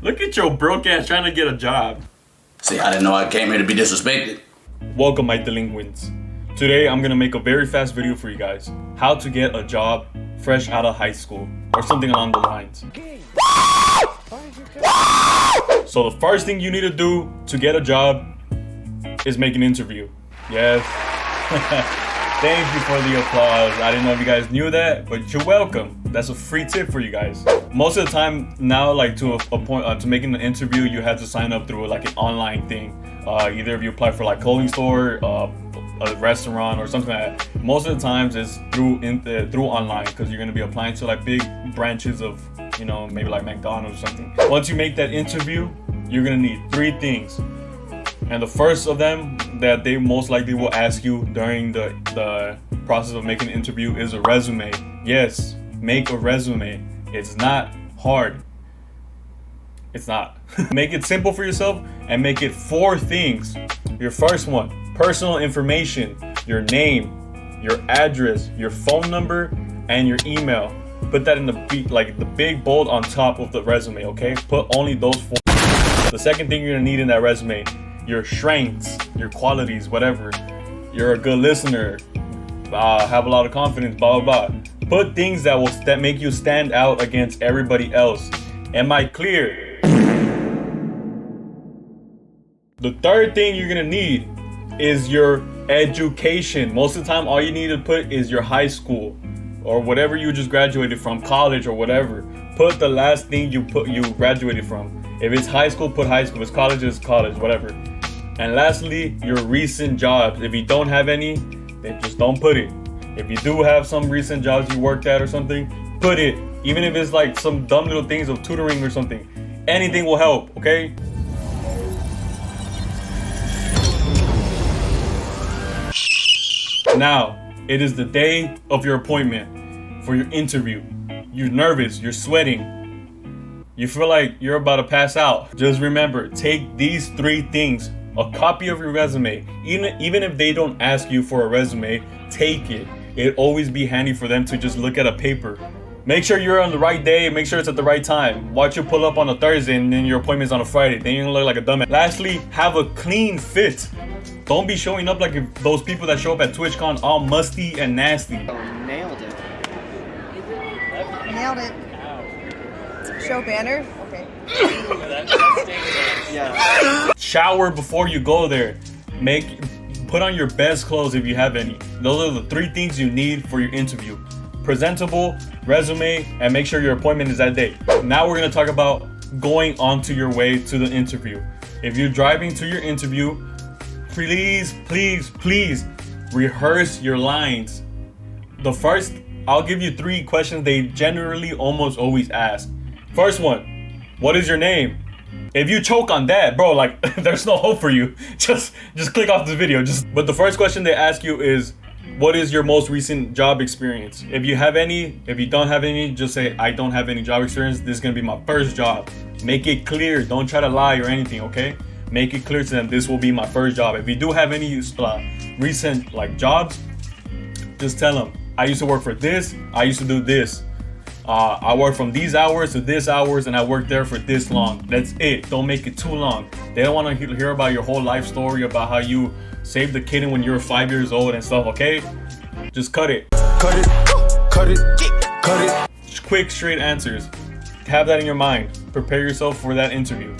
Look at your broke ass trying to get a job. See, I didn't know I came here to be disrespected. Welcome, my delinquents. Today, I'm gonna make a very fast video for you guys. How to get a job fresh out of high school, or something along the lines. So the first thing you need to do to get a job is make an interview. Yes. Thank you for the applause. I didn't know if you guys knew that, but you're welcome. That's a free tip for you guys. Most of the time now, like to making an interview, you have to sign up through like an online thing. Either if you apply for like clothing store, a restaurant, or something like that. Most of the times it's through online, because you're gonna be applying to like big branches of, you know, maybe like McDonald's or something. Once you make that interview, you're gonna need 3 things. And the first of them that they most likely will ask you during the process of making an interview is a resume. Yes, make a resume. It's not hard. It's not. Make it simple for yourself and make it 4 things. Your first one, personal information, your name, your address, your phone number, and your email. Put that in the big bold on top of the resume, okay? Put only those 4. The second thing you're gonna need in that resume, your strengths, your qualities, whatever. You're a good listener, have a lot of confidence, blah, blah, blah. Put things that make you stand out against everybody else. Am I clear? The third thing you're gonna need is your education. Most of the time, all you need to put is your high school or whatever you just graduated from, college or whatever. Put the last thing you graduated from. If it's high school, put high school. If it's college, it's college, whatever. And lastly, your recent jobs. If you don't have any, then just don't put it. If you do have some recent jobs you worked at or something, put it. Even if it's like some dumb little things of tutoring or something. Anything will help, okay? Now, it is the day of your appointment for your interview. You're nervous, you're sweating. You feel like you're about to pass out. Just remember, take these 3 things. A copy of your resume. Even if they don't ask you for a resume, take it. It'd always be handy for them to just look at a paper. Make sure you're on the right day, make sure it's at the right time. Watch you pull up on a Thursday and then your appointment's on a Friday. Then you're gonna look like a dumbass. Lastly, have a clean fit. Don't be showing up like those people that show up at TwitchCon all musty and nasty. Nailed it. Nailed it. Show banner? Okay. Yeah. Shower before you go there. Put on your best clothes if you have any. Those are the 3 things you need for your interview. Presentable, resume, and make sure your appointment is that day. Now we're gonna talk about going onto your way to the interview. If you're driving to your interview, please rehearse your lines. I'll give you 3 questions they generally almost always ask. First one, what is your name? If you choke on that, bro, like there's no hope for you. Just click off this video. But the first question they ask you is, what is your most recent job experience? If you have any, if you don't have any, just say, I don't have any job experience. This is gonna be my first job. Make it clear. Don't try to lie or anything, okay? Make it clear to them, this will be my first job. If you do have any recent like jobs, just tell them, I used to work for this, I used to do this. I work from these hours to this hours and I worked there for this long. That's it. Don't make it too long. They don't want to hear about your whole life story, about how you saved the kitten when you were 5 years old and stuff, okay? Just cut it. Cut it. Quick, straight answers. Have that in your mind. Prepare yourself for that interview.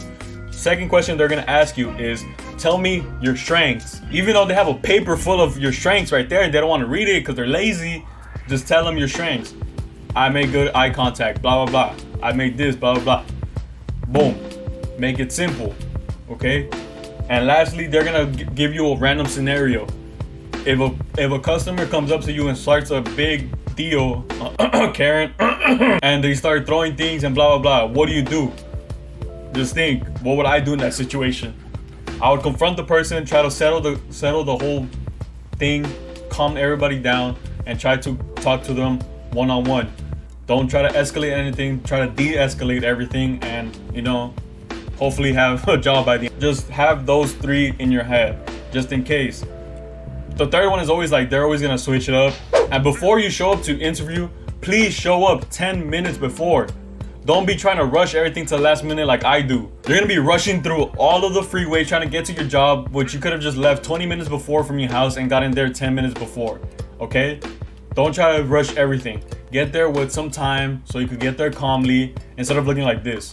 Second question they're gonna ask you is, tell me your strengths. Even though they have a paper full of your strengths right there, they don't want to read it because they're lazy. Just tell them your strengths. I make good eye contact, blah, blah, blah. I make this, blah, blah, blah. Boom. Make it simple, okay? And lastly, they're gonna give you a random scenario. If a customer comes up to you and starts a big deal, Karen, and they start throwing things and blah, blah, blah, what do you do? Just think, what would I do in that situation? I would confront the person, try to settle the whole thing, calm everybody down, and try to talk to them one-on-one. Don't try to escalate anything, try to de-escalate everything, and hopefully have a job by the end. Just have those 3 in your head, just in case. The third one is always like, they're always gonna switch it up. And before you show up to interview, please show up 10 minutes before. Don't be trying to rush everything to the last minute like I do. You're gonna be rushing through all of the freeway trying to get to your job, which you could have just left 20 minutes before from your house and got in there 10 minutes before, okay? Don't try to rush everything. Get there with some time so you could get there calmly instead of looking like this.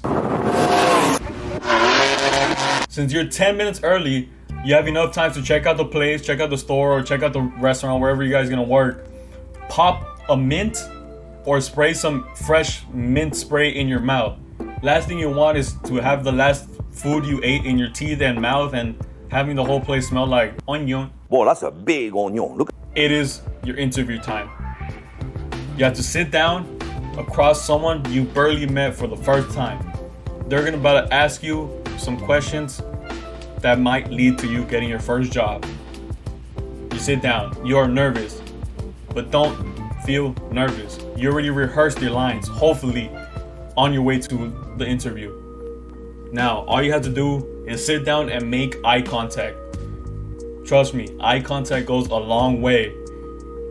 Since you're 10 minutes early, you have enough time to check out the place, check out the store, or check out the restaurant, wherever you guys are gonna work. Pop a mint or spray some fresh mint spray in your mouth. Last thing you want is to have the last food you ate in your teeth and mouth and having the whole place smell like onion. Boy, that's a big onion. Look. It is your interview time. You have to sit down across someone you barely met for the first time. They're gonna about to ask you some questions that might lead to you getting your first job. You sit down, you are nervous, but don't feel nervous. You already rehearsed your lines, hopefully, on your way to the interview. Now, all you have to do is sit down and make eye contact. Trust me, eye contact goes a long way.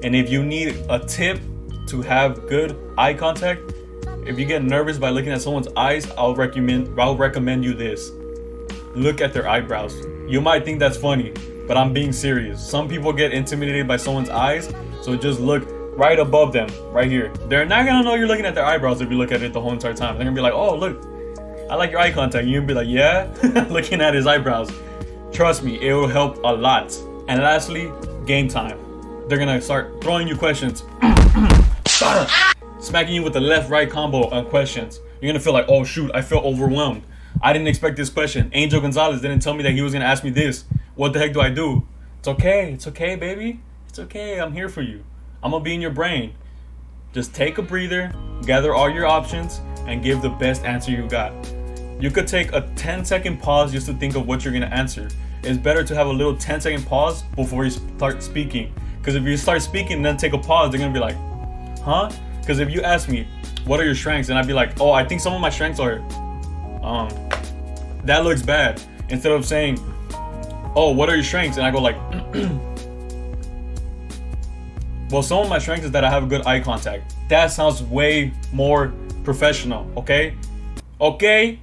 And if you need a tip to have good eye contact, if you get nervous by looking at someone's eyes, I'll recommend you this. Look at their eyebrows. You might think that's funny, but I'm being serious. Some people get intimidated by someone's eyes, so just look right above them, right here. They're not gonna know you're looking at their eyebrows if you look at it the whole entire time. They're gonna be like, oh, look, I like your eye contact. You're gonna be like, yeah, looking at his eyebrows. Trust me, it will help a lot. And lastly, game time. They're gonna start throwing you questions. Smacking you with the left-right combo of questions. You're gonna feel like, oh shoot, I feel overwhelmed. I didn't expect this question. Angel Gonzalez didn't tell me that he was gonna ask me this. What the heck do I do? It's okay, baby. It's okay, I'm here for you. I'm gonna be in your brain. Just take a breather, gather all your options, and give the best answer you got. You could take a 10-second pause just to think of what you're gonna answer. It's better to have a little 10-second pause before you start speaking. Because if you start speaking and then take a pause, they're gonna be like, huh? Because if you ask me, what are your strengths? And I'd be like, oh, I think some of my strengths are, that looks bad. Instead of saying, oh, what are your strengths? And I go like, well, some of my strengths is that I have a good eye contact. That sounds way more professional, okay? Okay?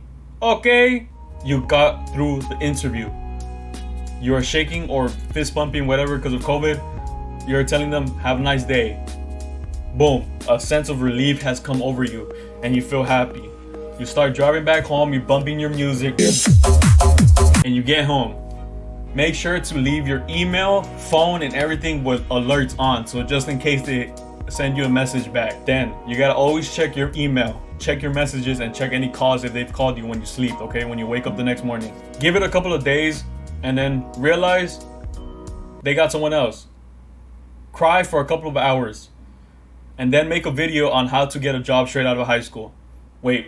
You got through the interview. You are shaking or fist bumping, whatever, because of COVID. You're telling them, have a nice day. Boom, a sense of relief has come over you and you feel happy. You start driving back home, you're bumping your music, and you get home. Make sure to leave your email, phone, and everything with alerts on, so just in case they send you a message back. Then, you gotta always check your email, check your messages, and check any calls if they've called you when you sleep, okay? When you wake up the next morning. Give it a couple of days, and then realize they got someone else. Cry for a couple of hours, and then make a video on how to get a job straight out of high school. Wait.